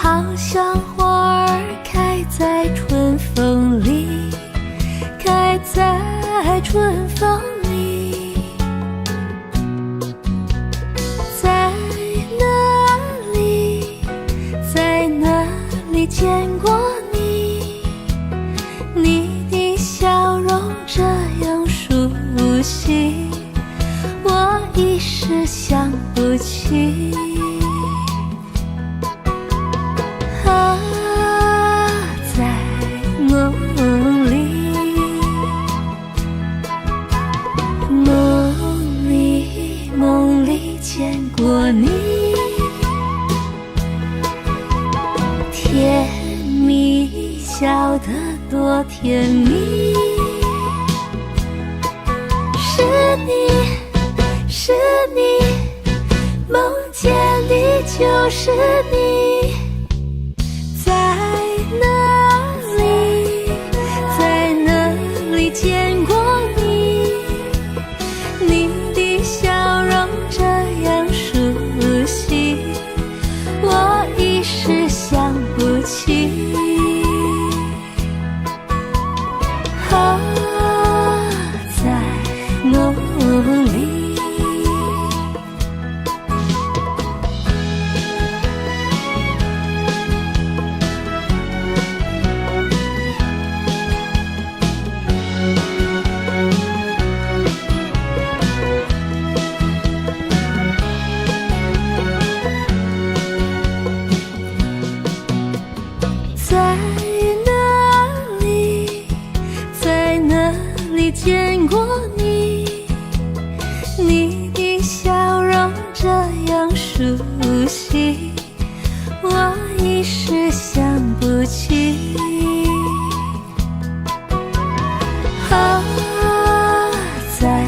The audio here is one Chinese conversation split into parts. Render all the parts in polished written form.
好像花儿开在春风里，开在春风里。在哪里，在哪里见过你？你的笑容这样熟悉，我一时想不起。梦里见过你，甜蜜笑得多甜蜜。是你，是你，梦见的就是你。在哪里，在哪里见过你？你的笑容这样熟悉，我一时想不起。在梦里。在哪里，在哪里见过你？你的笑容这样熟悉，我一时想不起。在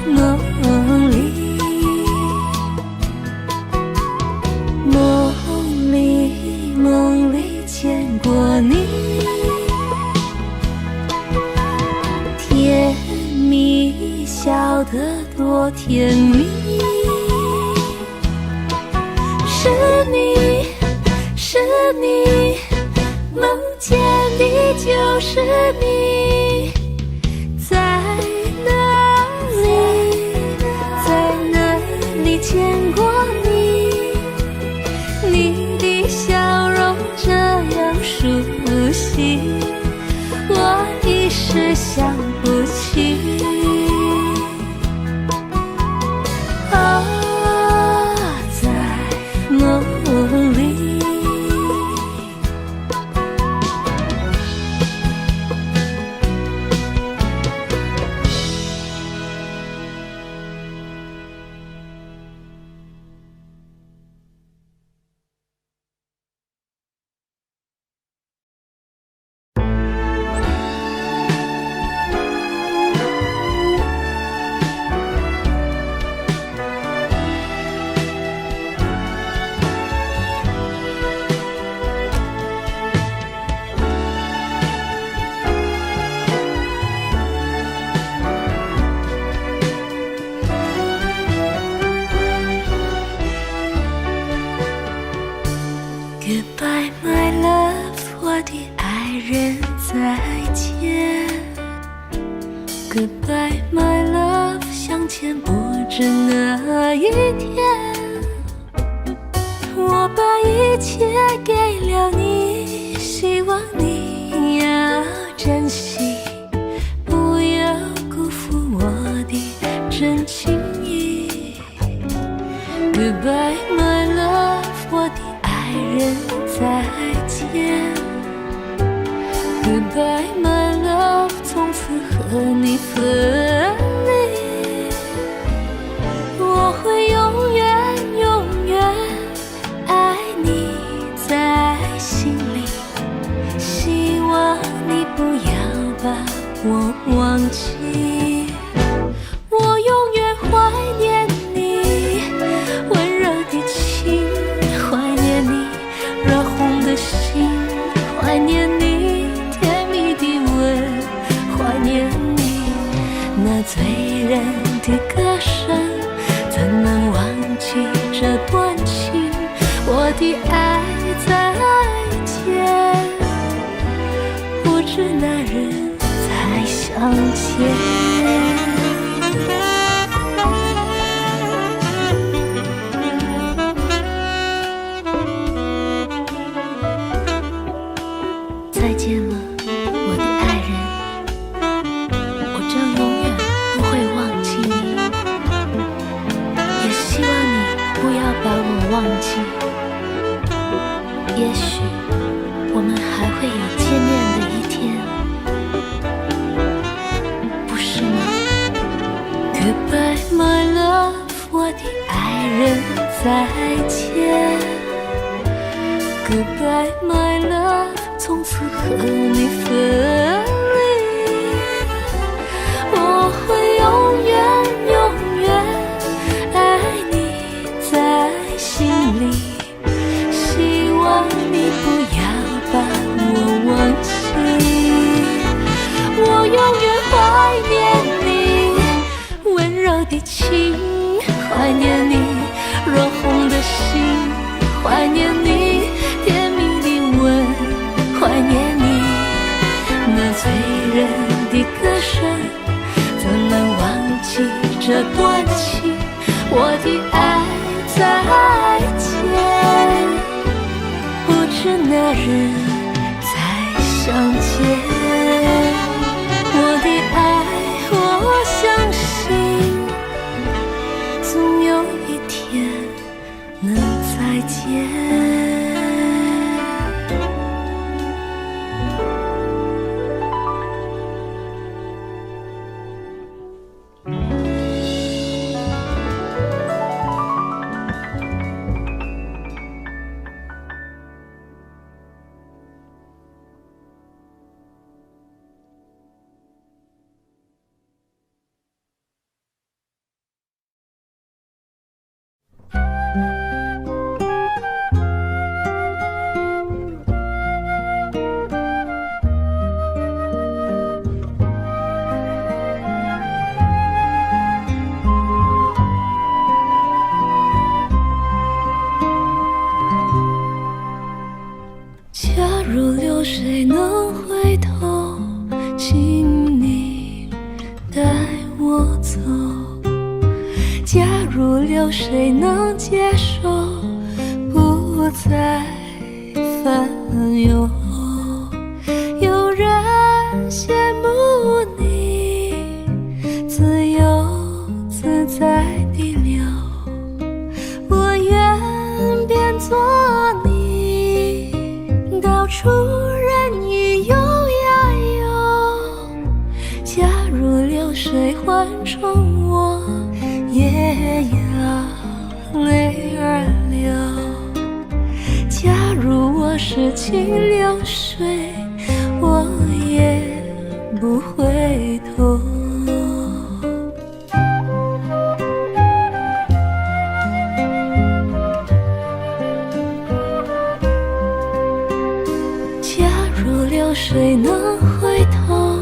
梦里，梦里见过你，甜蜜笑得多甜蜜。是你，是你，梦见的就是你。在哪里，在哪里见过你？你的笑容这样熟悉，我一时想不起。在梦里。Goodbye, my love， 我的爱人，再见。Goodbye, my love， 相见不止那一天。我把一切给了你，希望你要珍惜，不要辜负我的真情意。Goodbye, my love， 我的爱人，再见。Goodbye, my love， 从此和你分离。我会永远永远爱你在心里，希望你不要把我忘记。我永远怀念你温柔的情，怀念你热红的心，怀念你甜蜜的吻，怀念你那醉人的歌声。怎能忘记这段情？我的爱在向前。再见了，我的爱人，我将永远不会忘记你，也希望你不要把我忘记。也许我们还会有见面的一天，不是吗？ Goodbye my love， 我的爱人，再见。 Goodbye my love， 从此和你分离，我会永远永远爱你在心里，希望你不要把我忘记，我永远怀念你温柔的情，怀念你热红的心，怀念你甜蜜的吻，怀念你那醉人的歌声，怎能忘记这段情？我的爱再见，不知哪日再相见。我的爱，我相信总有一天能再见。假如流水能回头，请你带我走。假如流水能接受，不再烦忧。有人羡慕你自由自在的流，我愿变作你，到处任意游呀游。假如流水换成我，也要泪儿流。假如我是清流水，我也不回头。假如流水能回头，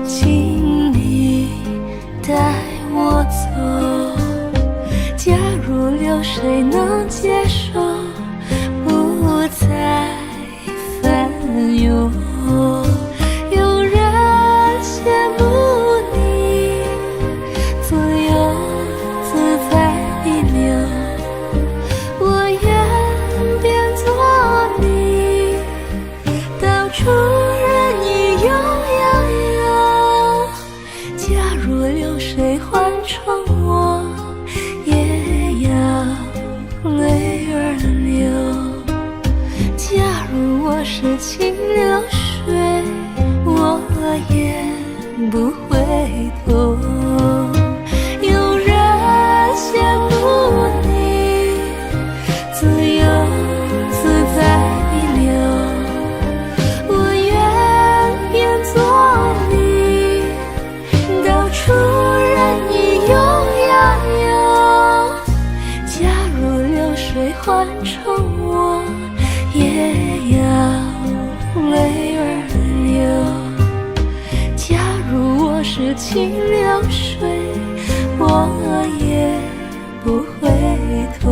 请你带我走。假如流水能接受，不再烦忧。有人羡慕你自由自在的流，我愿变作你，到处任意游呀游。假如流水换成我，也要泪儿流。假如我是清流水，我也不回头。有人羡慕你自由自在的流，我愿变作你，到处任意游呀游。假如流水换成我，也要泪儿流。假如我是清流水，我也不回头。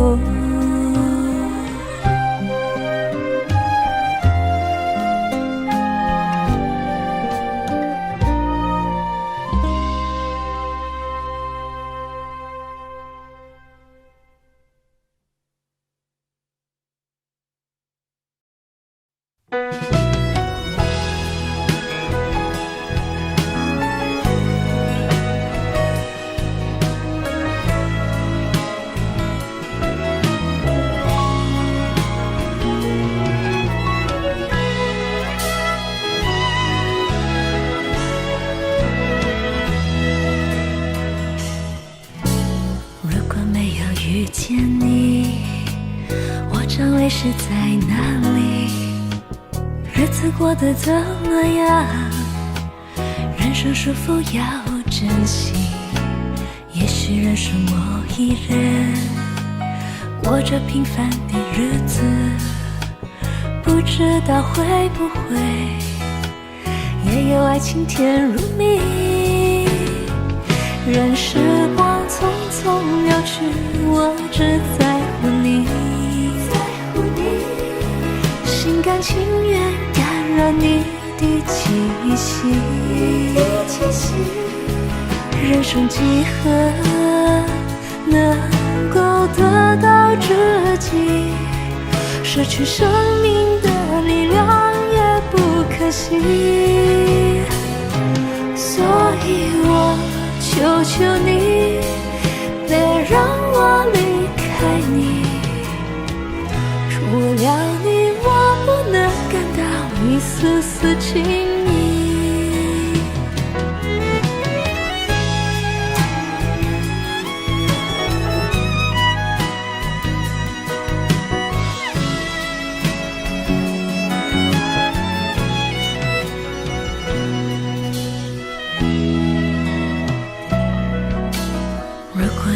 遇见你，我将会是在哪里？日子过得怎么样？人生是否要珍惜？也许认识某一人，过着平凡的日子，不知道会不会也有爱情甜如蜜。任时光匆匆流去，我只在乎你，心甘情愿感染你的气息。人生几何能够得到知己？失去生命的力量也不可惜。所以我求求你，别让我离开你。除了你，我不能感到一丝丝情意。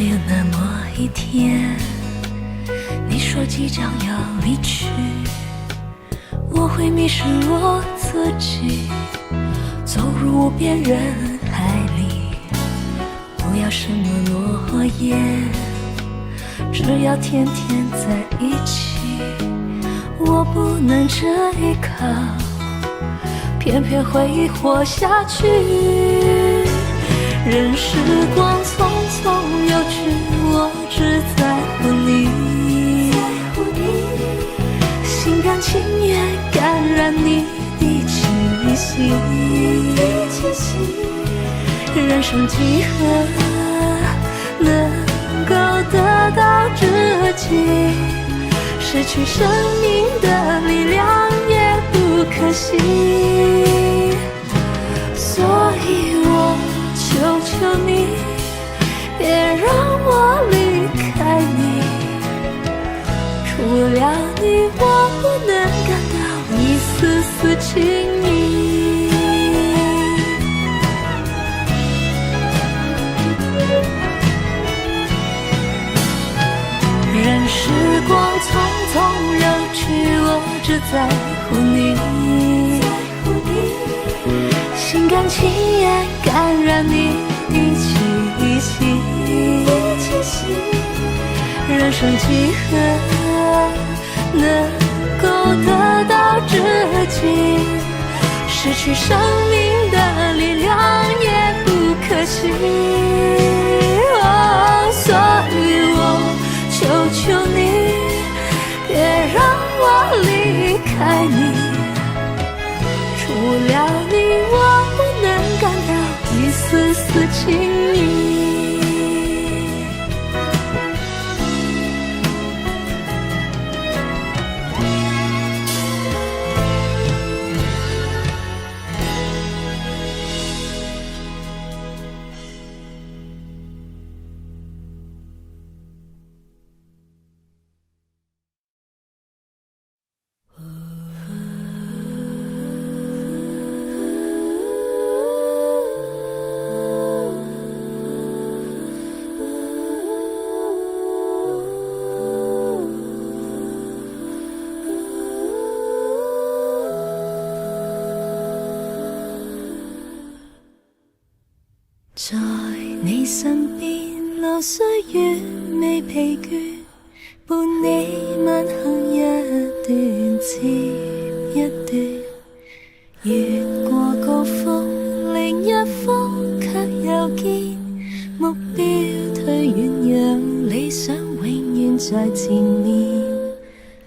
有那么一天，你说即将要离去，我会迷失我自己，走入无边人海里。不要什么诺言，只要天天在一起。我不能这一靠，偏偏回忆活下去。任时光匆匆流去，我只在乎你，心甘情愿感染你的气息。人生几何能够得到知己？失去生命的力量也不可惜。所以我求求你，别让我离开你。除了你，我不能感到一丝丝情意。任时光匆匆流去，我只在乎你，心甘情愿感染你的气息。人生几何能够得到知己？失去生命的力量也不可惜。所以我求求你，别让我离开你。除了你，我不能感到一丝丝情意。在你身边，流歲月未疲倦，伴你晚行一段接一段。越過高峰，另一峰卻又見，目標推遠，讓理想永遠在前面。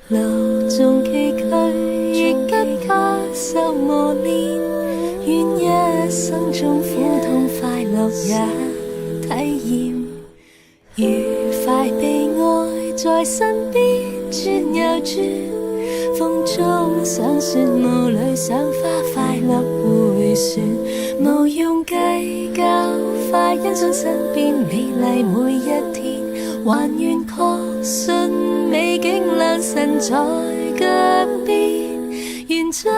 路縱崎嶇，亦不轉又轉，風中想說霧裏想花快樂迴旋，無用計較，快欣賞身邊美麗每一天，還願確信美景良辰在腳邊，願將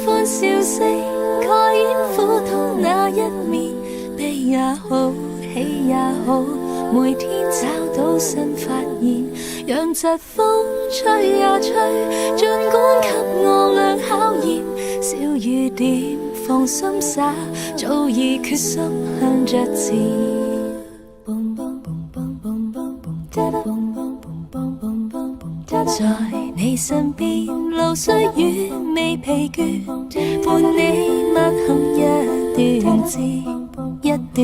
歡笑聲蓋掩苦痛那一面，悲也好，喜也好，每天找到新發現，讓疾風吹呀吹，儘管給我倆考驗，小雨點放心灑，早已決心向着前。在你身邊，路雖遠未疲倦，伴你漫行一段接一段，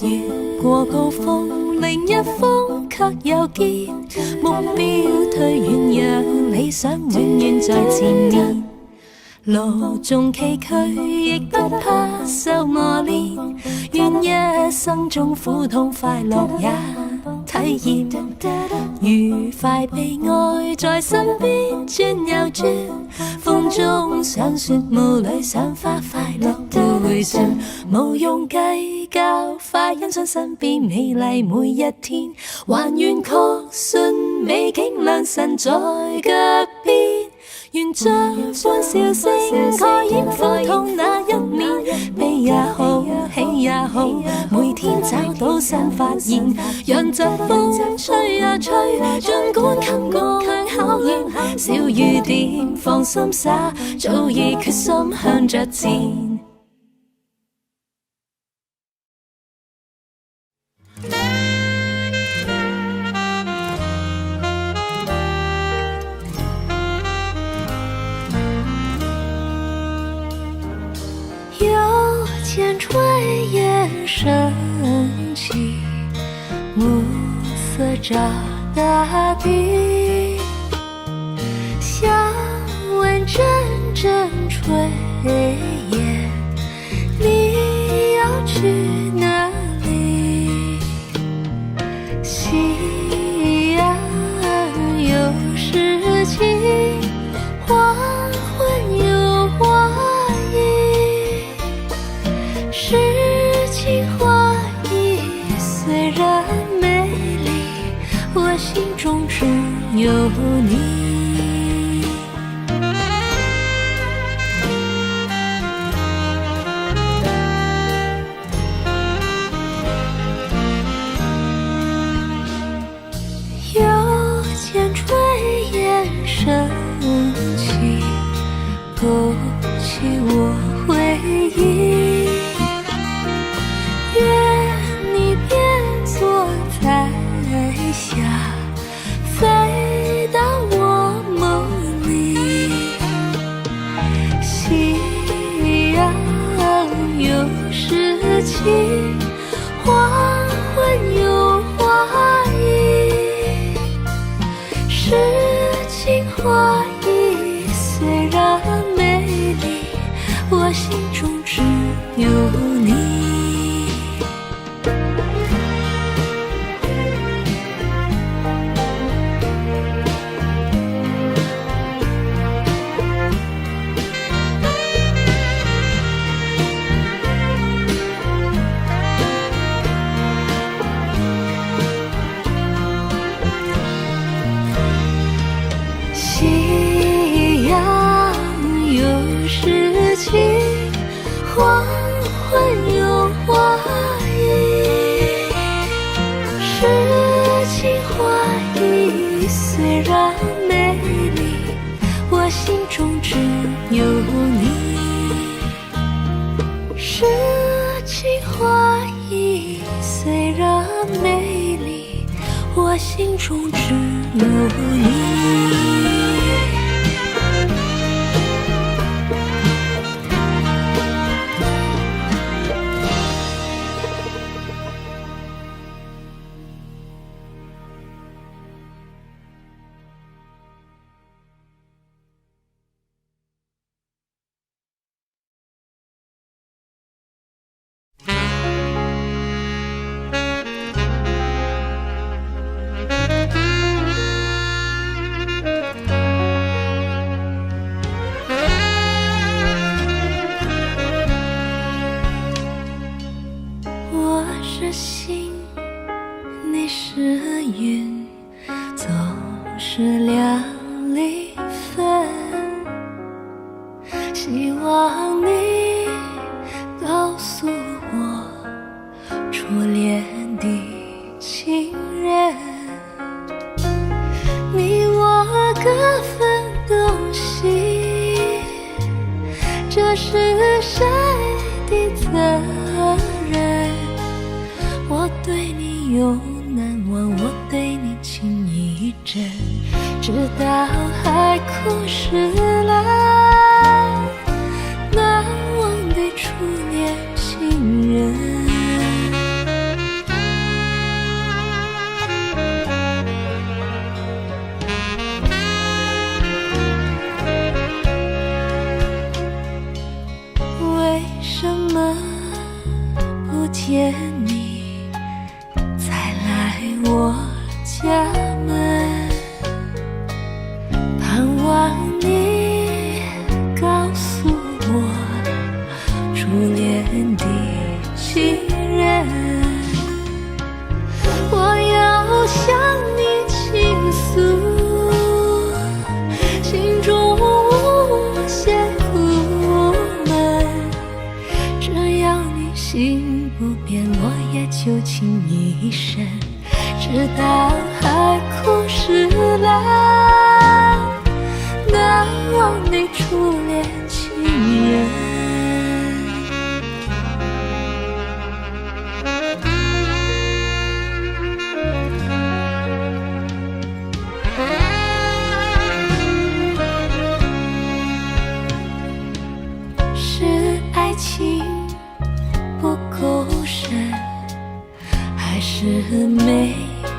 越過高峰，另一峰卻又見，目標推遠，讓理想永遠在前面。路縱崎嶇，亦不怕受磨練，願一生中苦痛快樂也體驗，愉快悲哀在身邊轉又轉，風中想說霧裏想花快樂迴旋，無用計較，快欣賞身邊美麗每一天，還願確信美景良辰在腳邊，願將歡笑聲蓋掩苦痛那一面，悲也好，喜也好，每天找到新發現，讓疾風吹呀吹，儘管給我倆考驗，小雨點放心灑，早已決心向着前。又见炊烟升起，暮色照大地，想问阵阵炊烟，你要去哪里？夕阳有诗情，黄昏有花意，诗情画意虽然美丽，我心中只有你。又见炊烟升起，勾起我回忆，愿你便坐在下，飞到我梦里。夕阳有诗情，黄昏有花意，诗情画意虽然美丽，我心中只有你。夕阳有诗情，黄昏有花意，诗情画意虽然美丽，我心中只有你。诗情画意虽然美丽，我心中只有你。希望你告诉我，初恋的情人，你我各分东西，这是谁的责任？我对你永难忘，我对你情意真，直到海枯石烂，难忘的初恋情人。为什么不见你再来我家门？盼望你告诉我，初恋的情人，我要向你倾诉心中无限苦闷，只要你心不变，我也就情一生，直到海枯石烂，难忘的初恋情人。是爱情不够深，还是没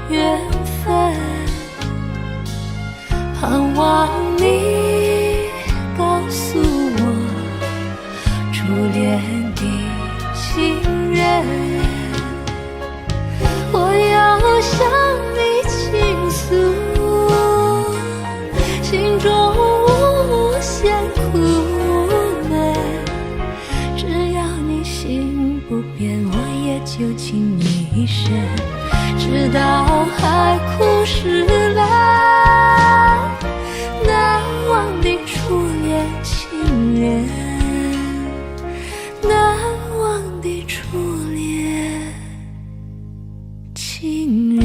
缘分？盼望你告诉我，初恋的情人，我要向你倾诉心中无限苦闷，只要你心不变，我也就情一生，直到海枯石烂，难忘的初恋情人，难忘的初恋情人。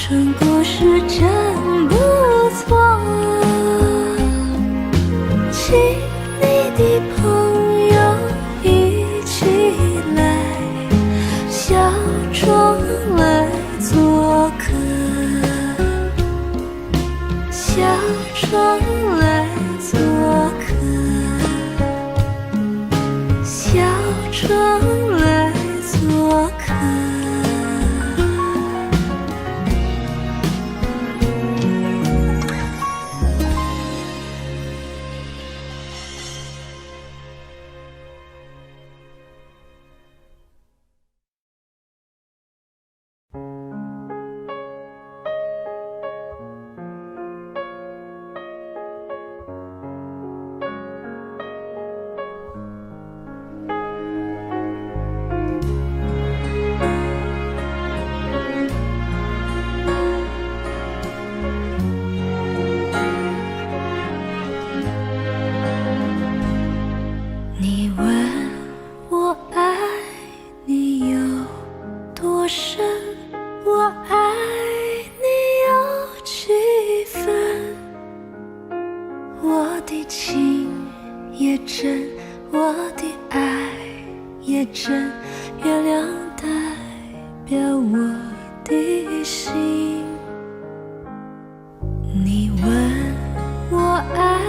纯故事真不错，请你的朋友一起来，小庄来做客，小庄来做客，小庄来做客。你问我爱你有多深，我爱你有几分，我的情也真，我的爱也真，月亮代表我的心。你问我爱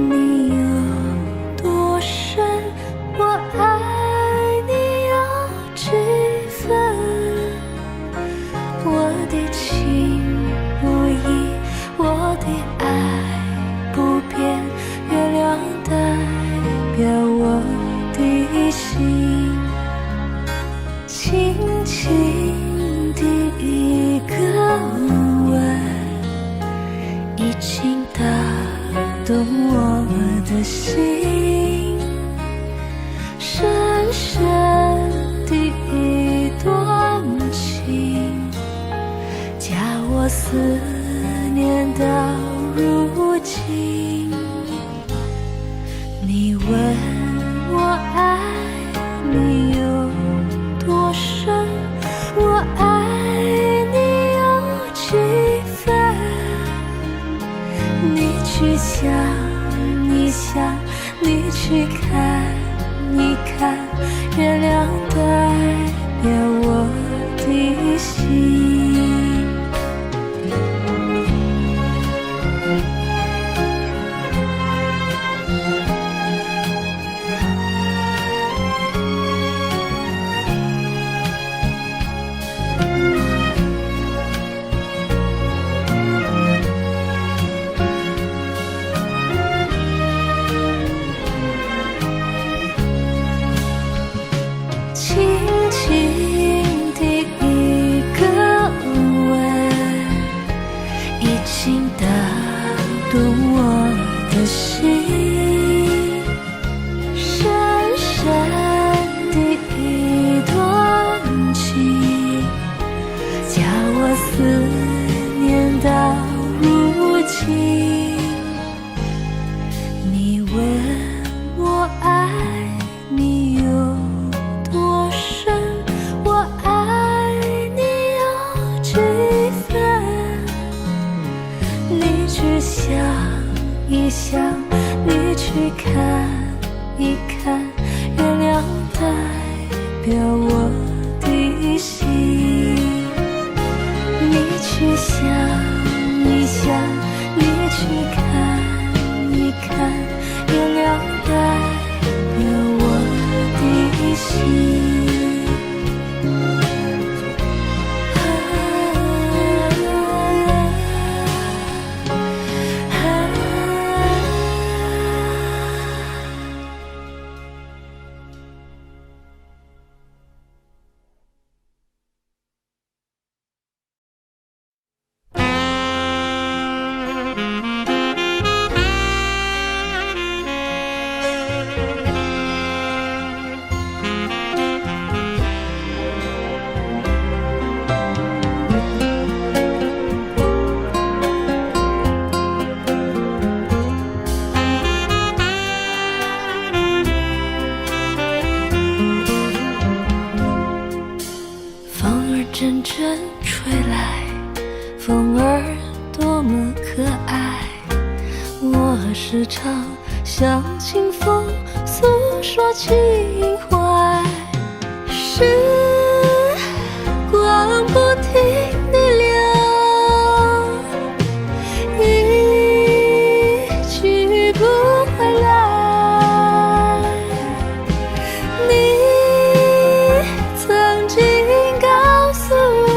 你有多深，我爱你有几分，我的情不移，我的爱不变，月亮代表我的心。轻轻的一个吻，已经打动我的心，深深的一段情，加我思念到如今。你问我爱你有多深，我爱你有几分，你去想一想，你去看一看，月亮代表我的心。轻轻的一个吻，已经打动我的心，深深的一段情，加我思念到如今。你问我爱你有多深，我爱你有几分，你去想一想，你去看一看，月亮代表我的心。你去想一想，你去看一看，月亮代表我的心。风儿多么可爱，我时常向清风诉说情怀。时光不停地流，一去不回来。你曾经告诉我，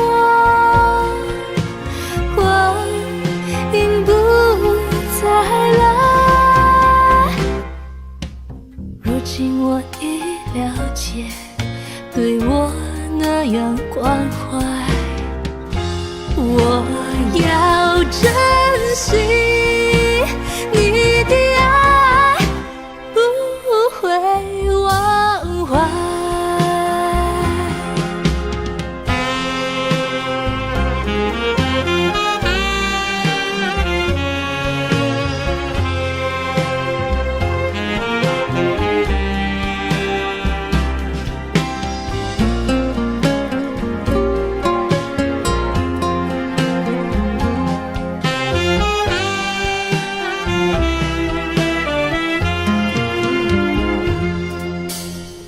光阴不再来。如今我已了解，对我那样关怀，我要珍惜你的爱，不会忘怀。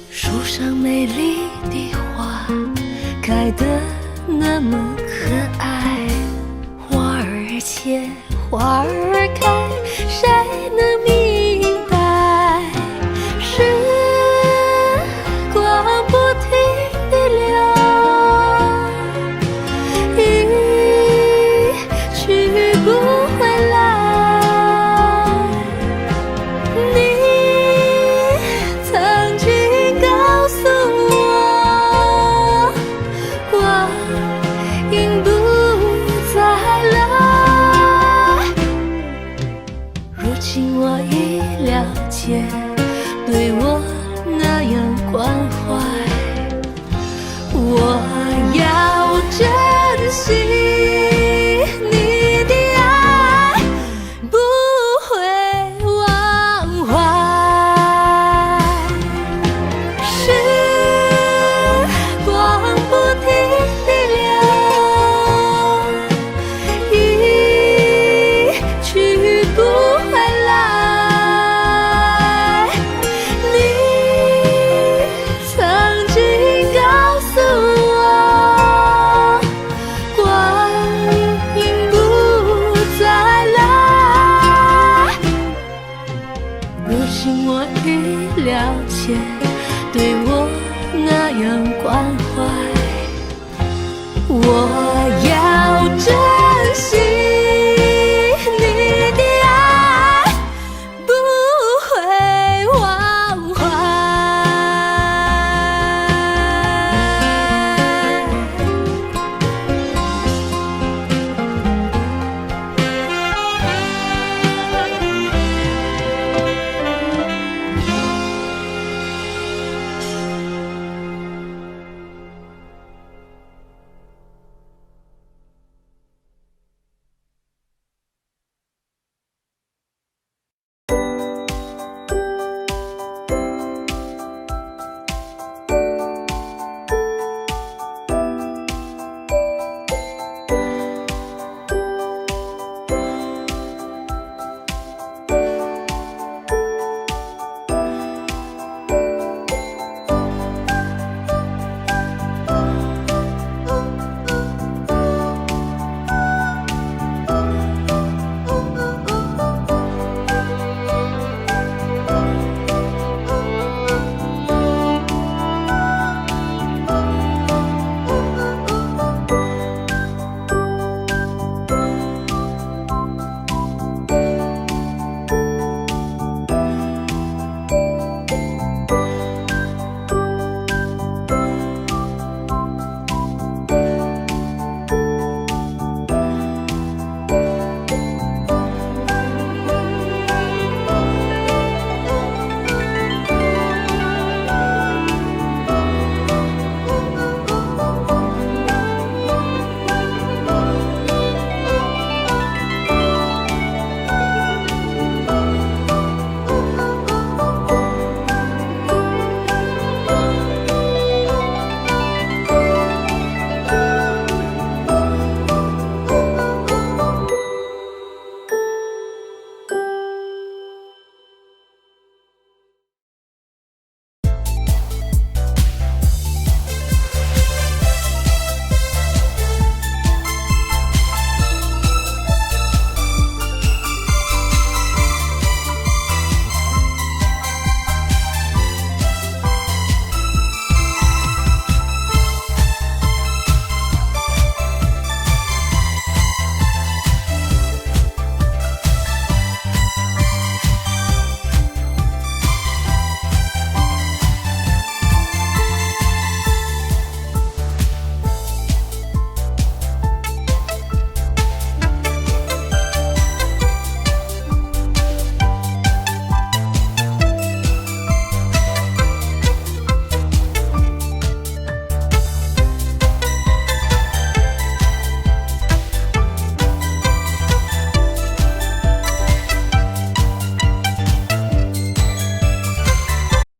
树上美丽的花开得那么可爱，花儿谢，花儿开，谁能明白？时光不停地流，一去不回来。你曾经告诉我，光阴不再来。如今我已了解。